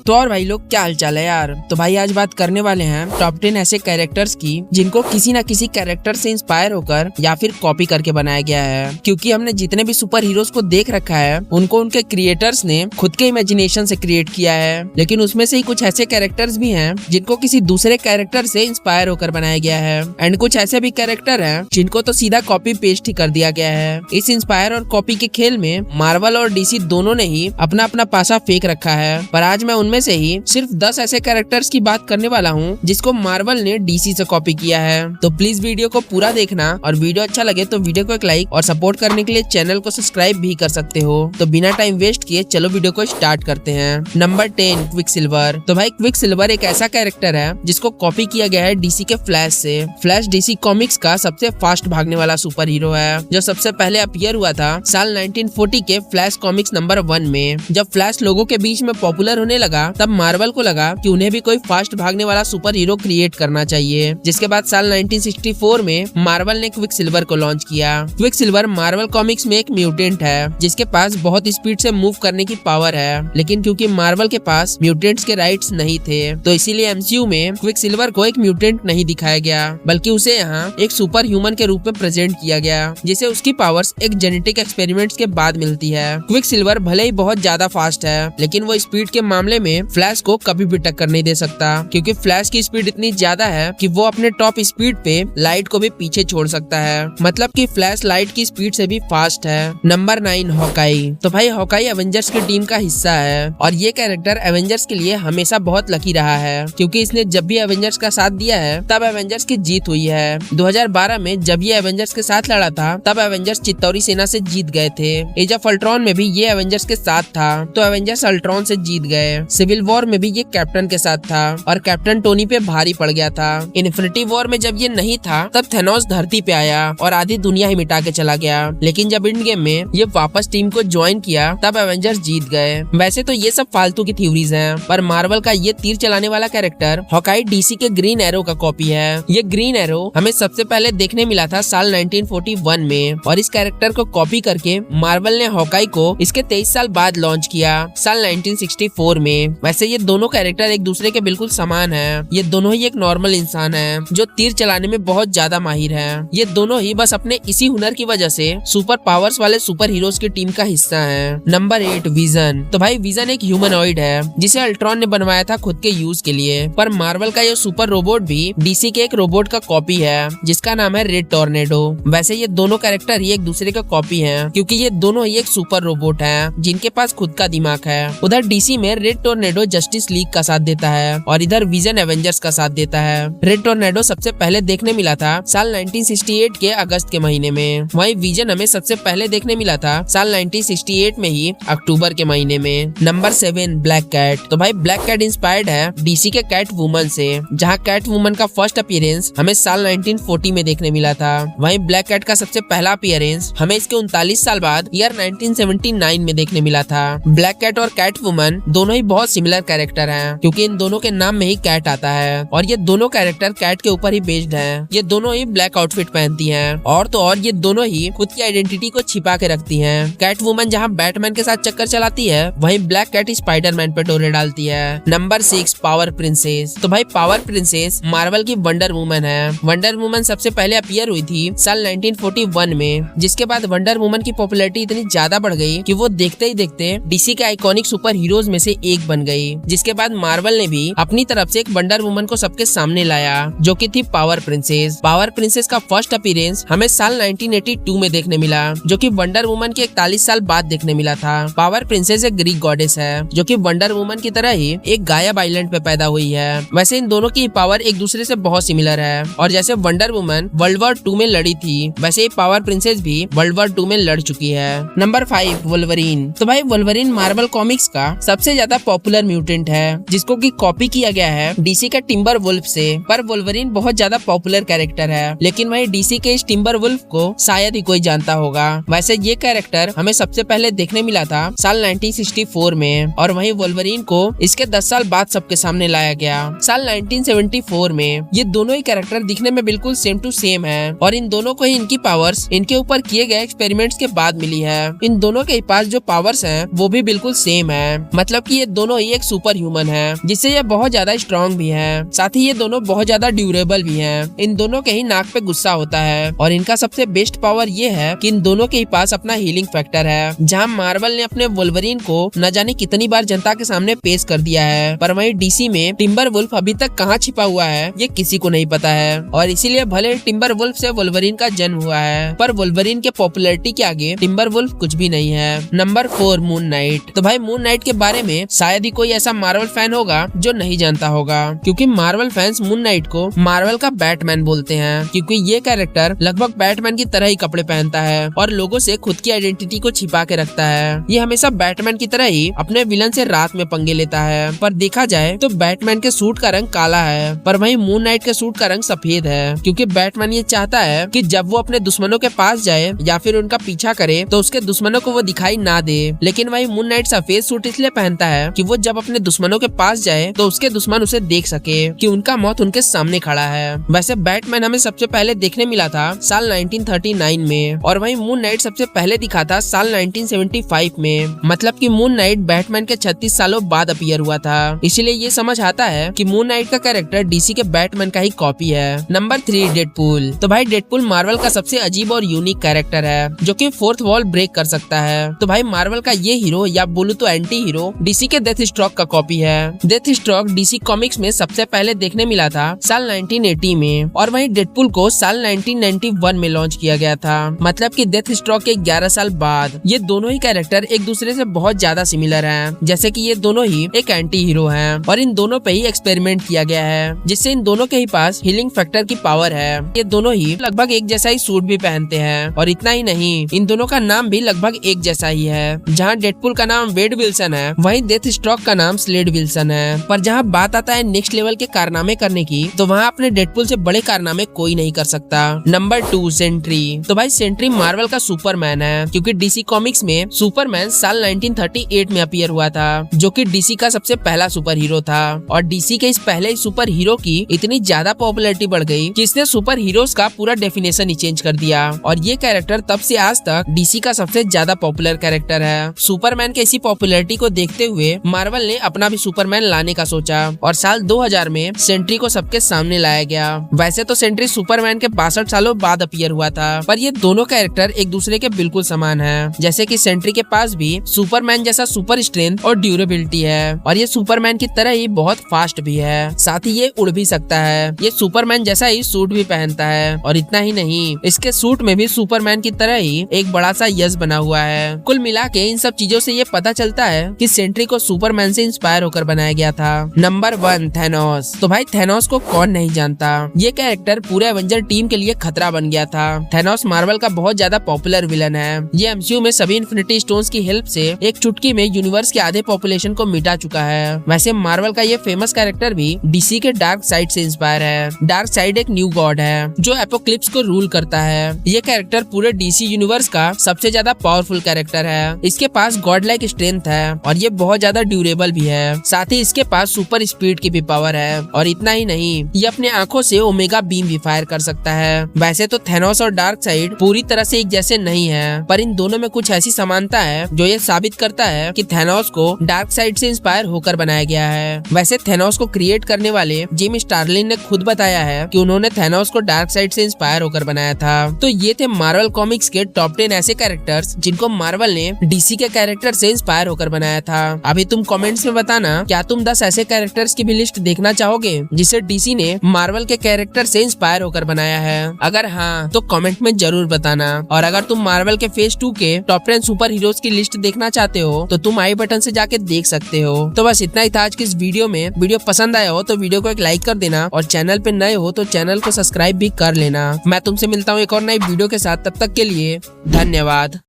तो और भाई लोग क्या हालचाल है यार। तो भाई आज बात करने वाले हैं टॉप 10 ऐसे कैरेक्टर्स की जिनको किसी न किसी कैरेक्टर से इंस्पायर होकर या फिर कॉपी करके बनाया गया है। क्योंकि हमने जितने भी सुपर हीरोज को देख रखा है उनको उनके क्रिएटर्स ने खुद के इमेजिनेशन से क्रिएट किया है, लेकिन उसमें से ही कुछ ऐसे कैरेक्टर्स भी हैं जिनको किसी दूसरे कैरेक्टर से इंस्पायर होकर बनाया गया है। एंड कुछ ऐसे भी कैरेक्टर हैं जिनको तो सीधा कॉपी पेस्ट ही कर दिया गया है। इस इंस्पायर और कॉपी के खेल में मार्वल और डीसी दोनों ने ही अपना अपना पासा फेंक रखा है। पर आज मैं उनमें से ही सिर्फ 10 ऐसे कैरेक्टर्स की बात करने वाला हूँ जिसको मार्वल ने डीसी से कॉपी किया है। तो प्लीज वीडियो को पूरा देखना और वीडियो अच्छा लगे तो वीडियो को एक लाइक और सपोर्ट करने के लिए चैनल को सब्सक्राइब भी कर सकते हो। तो बिना टाइम वेस्ट किए चलो वीडियो को स्टार्ट करते हैं। Number 10 Quicksilver. तो भाई क्विकसिल्वर एक ऐसा कैरेक्टर है जिसको कॉपी किया गया है डीसी के फ्लैश से। फ्लैश डीसी कॉमिक्स का सबसे फास्ट भागने वाला सुपर हीरो है जो सबसे पहले अपीयर हुआ था साल 1940 के फ्लैश कॉमिक्स नंबर 1 में। जब फ्लैश लोगों के बीच में पॉपुलर होने लगा तब मार्वल को लगा कि उन्हें भी कोई फास्ट भागने वाला सुपर हीरो क्रिएट करना चाहिए, जिसके बाद साल 1964 में मार्वल ने क्विकसिल्वर को लॉन्च किया। क्विकसिल्वर मार्वल कॉमिक्स में एक म्यूटेंट है जिसके पास बहुत स्पीड से मूव करने की पावर है, लेकिन क्योंकि मार्वल के पास म्यूटेंट्स के राइट्स नहीं थे तो इसीलिए एमसीयू में क्विकसिल्वर को एक म्यूटेंट नहीं दिखाया गया, बल्कि उसे यहाँ एक सुपर ह्यूमन के रूप में प्रेजेंट किया गया जिसे उसकी पावर्स एक जेनेटिक एक्सपेरिमेंट्स के बाद मिलती है। क्विकसिल्वर भले ही बहुत ज्यादा फास्ट है लेकिन वो स्पीड के मामले में फ्लैश को कभी भी टक्कर नहीं दे सकता, क्योंकि फ्लैश की स्पीड इतनी ज्यादा है कि वो अपने टॉप स्पीड पे लाइट को भी पीछे छोड़ सकता है। मतलब कि फ्लैश लाइट की स्पीड से भी फास्ट है। Number 9 Hawkeye. तो भाई हॉकाई एवेंजर्स की टीम का हिस्सा है और ये कैरेक्टर एवेंजर्स के लिए हमेशा बहुत लकी रहा है, क्योंकि इसने जब भी एवेंजर्स का साथ दिया है तब एवेंजर्स की जीत हुई है। 2012 में जब ये एवेंजर्स के साथ लड़ा था तब एवेंजर्स चित्तौरी सेना से जीत गए थे। एज ऑफ अल्ट्रॉन में भी ये एवेंजर्स के साथ था तो एवेंजर्स अल्ट्रॉन से जीत गए। सिविल वॉर में भी ये कैप्टन के साथ था और कैप्टन टोनी पे भारी पड़ गया था। इन्फिनिटी वॉर में जब ये नहीं था तब थेनोस धरती पे आया और आधी दुनिया ही मिटा के चला गया, लेकिन जब इंड गेम में ये वापस टीम को ज्वाइन किया तब एवेंजर्स जीत गए। वैसे तो ये सब फालतू की थ्योरीज हैं, पर मार्वल का ये तीर चलाने वाला कैरेक्टर हॉकाई डीसी के ग्रीन एरो का कॉपी है। ये ग्रीन एरो हमें सबसे पहले देखने मिला था साल 1941 में और इस कैरेक्टर को कॉपी करके मार्वल ने हॉकाई को इसके 23 साल बाद लॉन्च किया साल 1964 में। वैसे ये दोनों कैरेक्टर एक दूसरे के बिल्कुल समान हैं। ये दोनों ही एक नॉर्मल इंसान है जो तीर चलाने में बहुत ज्यादा माहिर है। ये दोनों ही बस अपने इसी हुनर की वजह से सुपर पावर्स वाले सुपर हीरोज की टीम का हिस्सा है। Number 8 vision. तो भाई विजन एक ह्यूमनॉइड है जिसे अल्ट्रॉन ने बनवाया था खुद के यूज के लिए, पर मार्वल का ये सुपर रोबोट भी डीसी के एक रोबोट का कॉपी है जिसका नाम है रेड टॉर्नेडो। वैसे ये दोनों कैरेक्टर ही एक दूसरे का कॉपी हैं क्योंकि ये दोनों ही एक सुपर रोबोट हैं जिनके पास खुद का दिमाग है। उधर डीसी में रेड टॉर्नेडो जस्टिस लीग का साथ देता है और इधर विजन एवेंजर्स का साथ देता है। रेड टॉर्नेडो सबसे पहले देखने मिला था साल 1968 के अगस्त के महीने में, वहीं विजन हमें सबसे पहले देखने मिला था साल 1968 में ही अक्टूबर के महीने में। Number 7 black cat. तो भाई ब्लैक कैट इंस्पायर्ड है डीसी के कैट वुमन से, जहाँ कैट वुमन का फर्स्ट अपीयरेंस हमें साल 1940 में देखने मिला था। वहीं ब्लैक कैट का सबसे पहला अपीयरेंस हमें इसके 39 साल बाद ईयर 1979 में देखने मिला था। ब्लैक कैट और कैट वुमन दोनों ही बहुत सिमिलर कैरेक्टर हैं क्योंकि इन दोनों के नाम में ही कैट आता है और ये दोनों कैरेक्टर कैट के ऊपर ही बेस्ड हैं। ये दोनों ही ब्लैक आउटफिट पहनती हैं और तो और ये दोनों ही खुद की आइडेंटिटी को छिपा के रखती हैं। कैट वुमन जहाँ बैटमैन के साथ चक्कर चलाती है वहीं ब्लैक कैट स्पाइडरमैन पे डोरे डालती है। Number 6 power princess. तो भाई पावर प्रिंसेस मार्वल की वंडर वुमन है। वंडर वुमन सबसे पहले अपीयर हुई थी साल 1941 में, जिसके बाद वंडर वुमन की पॉपुलैरिटी इतनी ज्यादा बढ़ गई कि वो देखते ही देखते डीसी के आइकॉनिक सुपर हीरोज में से एक बन गई, जिसके बाद मार्वल ने भी अपनी तरफ से एक वंडर वुमन को सबके सामने लाया जो कि थी पावर प्रिंसेस। पावर प्रिंसेस का फर्स्ट अपीयरेंस हमें साल 1982 में देखने मिला जो कि वंडर वुमन के 41 साल बाद देखने मिला था। पावर प्रिंसेस एक ग्रीक गॉडेस है जो कि वंडर वुमन की तरह ही एक गायब आइलैंड पे पैदा हुई है। वैसे इन दोनों की पावर एक दूसरे से बहुत सिमिलर है और जैसे वंडर वुमन वर्ल्ड वॉर 2 में लड़ी थी वैसे ही पावर प्रिंसेस भी वर्ल्ड वॉर 2 में लड़ चुकी है। Number 5 Wolverine. तो भाई वुल्वरीन मार्वल कॉमिक्स का सबसे ज्यादा पॉपुलर म्यूटेंट है जिसको की कॉपी किया गया है डीसी का टिम्बर वुल्फ से, पर वुल्वरीन बहुत ज्यादा पॉपुलर कैरेक्टर है लेकिन वही डीसी के इस टिम्बर वुल्फ को शायद ही कोई जानता होगा। वैसे ये कैरेक्टर हमें सबसे पहले देखने मिला था साल 1964 में और वहीं वुल्वरीन को इसके 10 साल बाद सबके सामने लाया गया साल 1974 में। ये दोनों ही कैरेक्टर दिखने में बिल्कुल सेम टू सेम है और इन दोनों को ही इनकी पावर्स इनके ऊपर किए गए एक्सपेरिमेंट्स के बाद मिली है। इन दोनों के पास जो पावर्स हैं वो भी बिल्कुल सेम है, मतलब कि ये दोनों दोनों ही एक सुपर ह्यूमन है, जिससे ये बहुत ज्यादा स्ट्रॉन्ग भी है। साथ ही ये दोनों बहुत ज्यादा ड्यूरेबल भी हैं। इन दोनों के ही नाक पे गुस्सा होता है और इनका सबसे बेस्ट पावर ये है कि इन दोनों के ही पास अपना हीलिंग फैक्टर है। जहाँ मार्वल ने अपने वुल्वरीन को न जाने कितनी बार जनता के सामने पेश कर दिया है, पर वहीं डीसी में टिम्बर वुल्फ अभी तक कहाँ छिपा हुआ है ये किसी को नहीं पता है। और इसीलिए भले टिम्बर वुल्फ से वुल्वरीन का जन्म हुआ है, पर वुल्वरीन के पॉपुलैरिटी के आगे टिम्बर वुल्फ कुछ भी नहीं है। Number 4 moon night. तो भाई मून नाइट के बारे में शायद ही कोई ऐसा मार्वल फैन होगा जो नहीं जानता होगा, क्योंकि मार्वल फैंस मून नाइट को मार्वल का बैटमैन बोलते हैं, क्योंकि ये कैरेक्टर लगभग बैटमैन की तरह ही कपड़े पहनता है और लोगों से खुद की आइडेंटिटी को छिपा के रखता है। ये हमेशा बैटमैन की तरह ही अपने विलन से रात में पंगे लेता है, पर देखा जाए तो बैटमैन के सूट का रंग काला है, पर वहीं मून नाइट के सूट का रंग सफेद है, क्योंकि बैटमैन ये चाहता है कि जब वो अपने दुश्मनों के पास जाए या फिर उनका पीछा करे तो उसके दुश्मनों को वो दिखाई ना दे। लेकिन वही मून नाइट सफेद सूट इसलिए पहनता है कि वो जब अपने दुश्मनों के पास जाए तो उसके दुश्मन उसे देख सके कि उनका मौत उनके सामने खड़ा है। वैसे बैटमैन हमें सबसे पहले देखने मिला था साल 1939 में, और वहीं मून नाइट सबसे पहले दिखा था साल 1975 में। मतलब कि मून नाइट बैटमैन के 36 सालों बाद अपीयर हुआ था। इसीलिए ये समझ आता है कि मून नाइट का कैरेक्टर डीसी के बैटमैन का ही कॉपी है। Number 3 Deadpool. तो भाई डेडपूल मार्वल का सबसे अजीब और यूनिक कैरेक्टर है, जो कि फोर्थ वॉल ब्रेक कर सकता है। तो भाई मार्वल का ये हीरो या बोलूं तो एंटी हीरो डीसी के डेथ स्ट्रोक का कॉपी है। डेथ स्ट्रोक डीसी कॉमिक्स में सबसे पहले देखने मिला था साल 1980 में, और वहीं डेडपूल को साल 1991 में लॉन्च किया गया था। मतलब कि डेथ स्ट्रोक के 11 साल बाद। ये दोनों ही कैरेक्टर एक दूसरे से बहुत ज्यादा सिमिलर हैं, जैसे कि ये दोनों ही एक एंटी हीरो हैं और इन दोनों पे ही एक्सपेरिमेंट किया गया है, जिससे इन दोनों के ही पास हीलिंग फैक्टर की पावर है। ये दोनों ही लगभग एक जैसा ही सूट भी पहनते हैं, और इतना ही नहीं, इन दोनों का नाम भी लगभग एक जैसा ही है। जहाँ डेडपूल का नाम वेड विल्सन है, वहीं डेथ स्ट्रोक का नाम स्लेड विल्सन है। पर जहाँ बात आता है नेक्स्ट लेवल के कारनामे करने की, तो वहाँ अपने डेडपूल से बड़े कारनामे कोई नहीं कर सकता। Number 2 sentry. तो भाई सेंट्री मार्वल का सुपरमैन है, क्योंकि डीसी कॉमिक्स में सुपरमैन साल 1938 में अपीयर हुआ था, जो कि डीसी का सबसे पहला सुपर हीरो था। और डीसी के इस पहले सुपर हीरो की इतनी ज्यादा पॉपुलैरिटी बढ़ गई कि इसने सुपर हीरोज का पूरा डेफिनेशन ही चेंज कर दिया, और ये कैरेक्टर तब से आज तक डीसी का सबसे ज्यादा पॉपुलर कैरेक्टर है। सुपरमैन के इसी पॉपुलैरिटी को देखते हुए मार्वल ने अपना भी सुपरमैन लाने का सोचा, और साल 2000 में सेंट्री को सबके सामने लाया गया। वैसे तो सेंट्री सुपरमैन के 62 सालों बाद अपीयर हुआ था, पर ये दोनों कैरेक्टर एक दूसरे के बिल्कुल समान है। जैसे कि सेंट्री के पास भी सुपरमैन जैसा सुपर स्ट्रेंथ और ड्यूरेबिलिटी है, और ये सुपरमैन की तरह ही बहुत फास्ट भी है। साथ ही ये उड़ भी सकता है। ये सुपरमैन जैसा ही सूट भी पहनता है, और इतना ही नहीं, इसके सूट में भी सुपरमैन की तरह ही एक बड़ा सा यस बना हुआ है। कुल मिला के इन सब चीजों से ये पता चलता है कि सेंट्री को सुपरमैन से इंस्पायर होकर बनाया गया था। Number 1 Thanos. तो भाई थैनोस को कौन नहीं जानता, ये कैरेक्टर पूरे एवेंजर टीम के लिए खतरा बन गया था। थैनोस मार्वल का बहुत ज्यादा पॉपुलर विलन है। ये एमसीयू में सभी इन्फिनिटी स्टोन्स की हेल्प से एक चुटकी में यूनिवर्स के आधे पॉपुलेशन को मिटा चुका है। वैसे मार्वल का ये फेमस कैरेक्टर भी डीसी के डार्क साइड से इंस्पायर है। डार्क साइड एक न्यू गॉड है जो एपोक्लिप्स को रूल करता है। ये कैरेक्टर पूरे डीसी यूनिवर्स का सबसे ज्यादा पावरफुल कैरेक्टर है। इसके पास गॉड लाइक स्ट्रेंथ है, और ये बहुत ज्यादा ड्यूरेबल भी है। साथ ही इसके पास सुपर स्पीड की भी पावर है, और इतना ही नहीं, ये अपने आंखों से ओमेगा बीम भी फायर कर सकता है। वैसे तो थैनोस और डार्क साइड पूरी तरह से एक जैसे नहीं है, पर इन दोनों में कुछ ऐसी समानता है जो ये साबित करता है कि थैनोस को डार्क साइड से इंस्पायर होकर बनाया गया है। वैसे थैनोस को क्रिएट करने वाले जिम स्टार्लिन ने खुद बताया है कि उन्होंने थैनोस को डार्क साइड से इंस्पायर होकर बनाया था। तो ये थे मार्वल कॉमिक्स के टॉप 10 ऐसे कैरेक्टर्स जिनको मार्वल ने डीसी के कैरेक्टर से इंस्पायर होकर बनाया था। अभी तुम कमेंट्स में बताना, क्या तुम 10 ऐसे कैरेक्टर्स की भी लिस्ट देखना चाहोगे जिसे डीसी ने मार्वल के कैरेक्टर से इंस्पायर होकर बनाया है? अगर हाँ तो कमेंट में जरूर बताना। और अगर तुम मार्वल के फेज 2 के टॉप 10 सुपर हीरोज की लिस्ट देखना चाहते हो तो तुम आई बटन से जाके देख सकते हो। तो बस इतना ही था आज की इस वीडियो में। वीडियो पसंद आया हो तो वीडियो को एक लाइक कर देना, और चैनल पे नए हो तो चैनल को सब्सक्राइब भी कर लेना। मैं तुमसे मिलता हूँ एक और नई वीडियो के साथ, तब तक के लिए धन्यवाद।